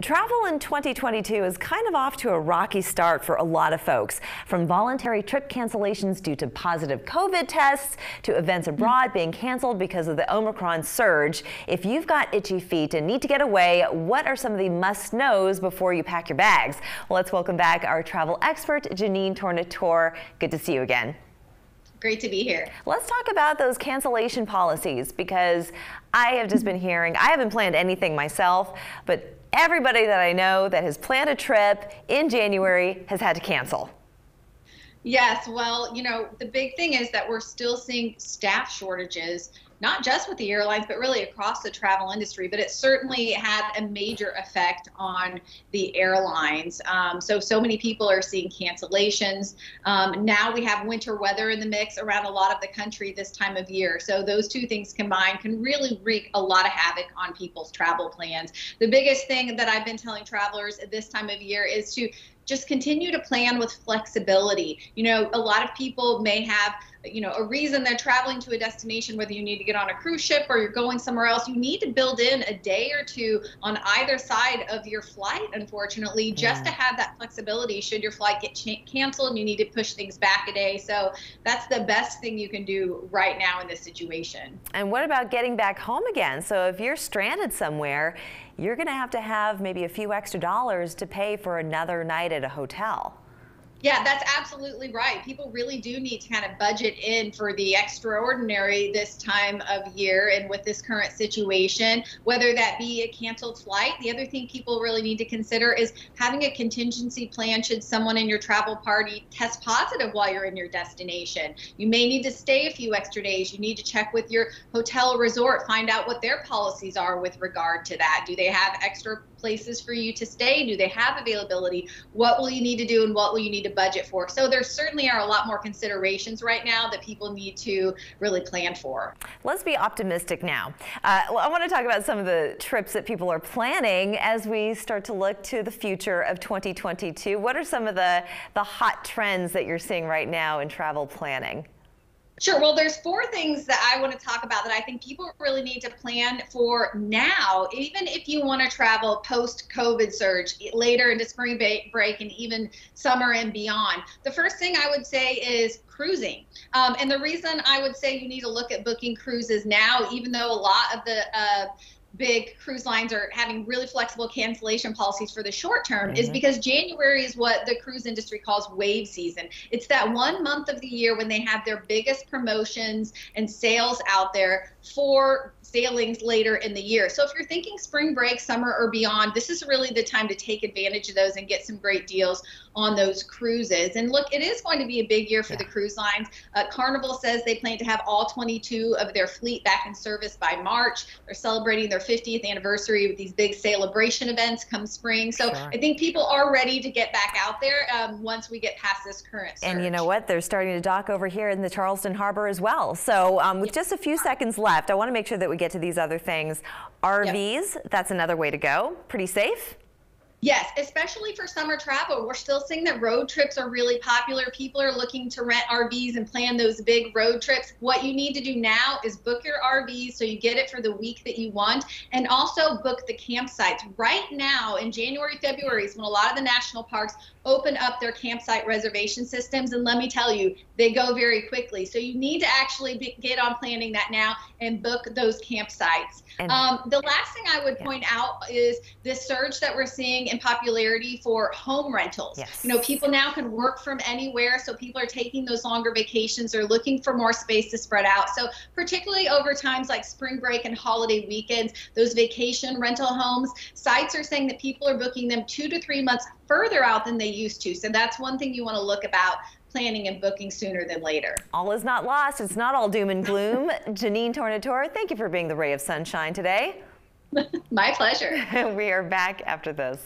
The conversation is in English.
Travel in 2022 is kind of off to a rocky start for a lot of folks. From voluntary trip cancellations due to positive COVID tests to events abroad being canceled because of the Omicron surge. If you've got itchy feet and need to get away, what are some of the must-knows before you pack your bags? Well, let's welcome back our travel expert, Jeanenne Tornatore. Good to see you again. Great to be here. Let's talk about those cancellation policies, because I have just been hearing, I haven't planned anything myself, but everybody that I know that has planned a trip in January has had to cancel. Yes, well, the big thing is that we're still seeing staff shortages, not just with the airlines, but really across the travel industry. But it certainly had a major effect on the airlines. So many people are seeing cancellations. Now we have winter weather in the mix around a lot of the country this time of year. So those two things combined can really wreak a lot of havoc on people's travel plans. The biggest thing that I've been telling travelers at this time of year is to just continue to plan with flexibility. A lot of people may have a reason they're traveling to a destination, whether you need to get on a cruise ship or you're going somewhere else. You need to build in a day or two on either side of your flight, unfortunately, just to have that flexibility should your flight get canceled and you need to push things back a day. So that's the best thing you can do right now in this situation. And what about getting back home again? So if you're stranded somewhere, you're going to have maybe a few extra dollars to pay for another night at a hotel. Yeah, that's absolutely right. People really do need to kind of budget in for the extraordinary this time of year and with this current situation, whether that be a canceled flight. The other thing people really need to consider is having a contingency plan should someone in your travel party test positive while you're in your destination. You may need to stay a few extra days. You need to check with your hotel or resort, find out what their policies are with regard to that. Do they have extra places for you to stay? Do they have availability? What will you need to do and what will you need to budget for? So there certainly are a lot more considerations right now that people need to really plan for. Let's be optimistic now. I want to talk about some of the trips that people are planning as we start to look to the future of 2022. What are some of the hot trends that you're seeing right now in travel planning? Sure. Well, there's four things that I want to talk about that I think people really need to plan for now, even if you want to travel post-COVID surge later into spring break and even summer and beyond. The first thing I would say is cruising. And the reason I would say you need to look at booking cruises now, even though a lot of the big cruise lines are having really flexible cancellation policies for the short term, is because January is what the cruise industry calls wave season. It's that 1 month of the year when they have their biggest promotions and sales out there for sailings later in the year. So if you're thinking spring break, summer or beyond, this is really the time to take advantage of those and get some great deals on those cruises. And look, it is going to be a big year for the cruise lines. Carnival says they plan to have all 22 of their fleet back in service by March. They're celebrating their 50th anniversary with these big celebration events come spring. So I think people are ready to get back out there once we get past this current surge. And you know what? They're starting to dock over here in the Charleston harbor as well. So with just a few seconds left, I want to make sure that we get to these other things. RVs, that's another way to go. Pretty safe? Yes, especially for summer travel. We're still seeing that road trips are really popular. People are looking to rent RVs and plan those big road trips. What you need to do now is book your RVs so you get it for the week that you want, and also book the campsites. Right now in January, February is when a lot of the national parks open up their campsite reservation systems, and let me tell you, they go very quickly. So you need to actually get on planning that now and book those campsites. The last thing I would point out is this surge that we're seeing in popularity for home rentals. People now can work from anywhere, so people are taking those longer vacations. They're looking for more space to spread out. So particularly over times like spring break and holiday weekends, those vacation rental homes, sites are saying that people are booking them 2 to 3 months further out than they used to. So that's one thing you want to look about planning and booking sooner than later. All is not lost. It's not all doom and gloom. Jeanenne Tornatore, thank you for being the ray of sunshine today. My pleasure. We are back after this.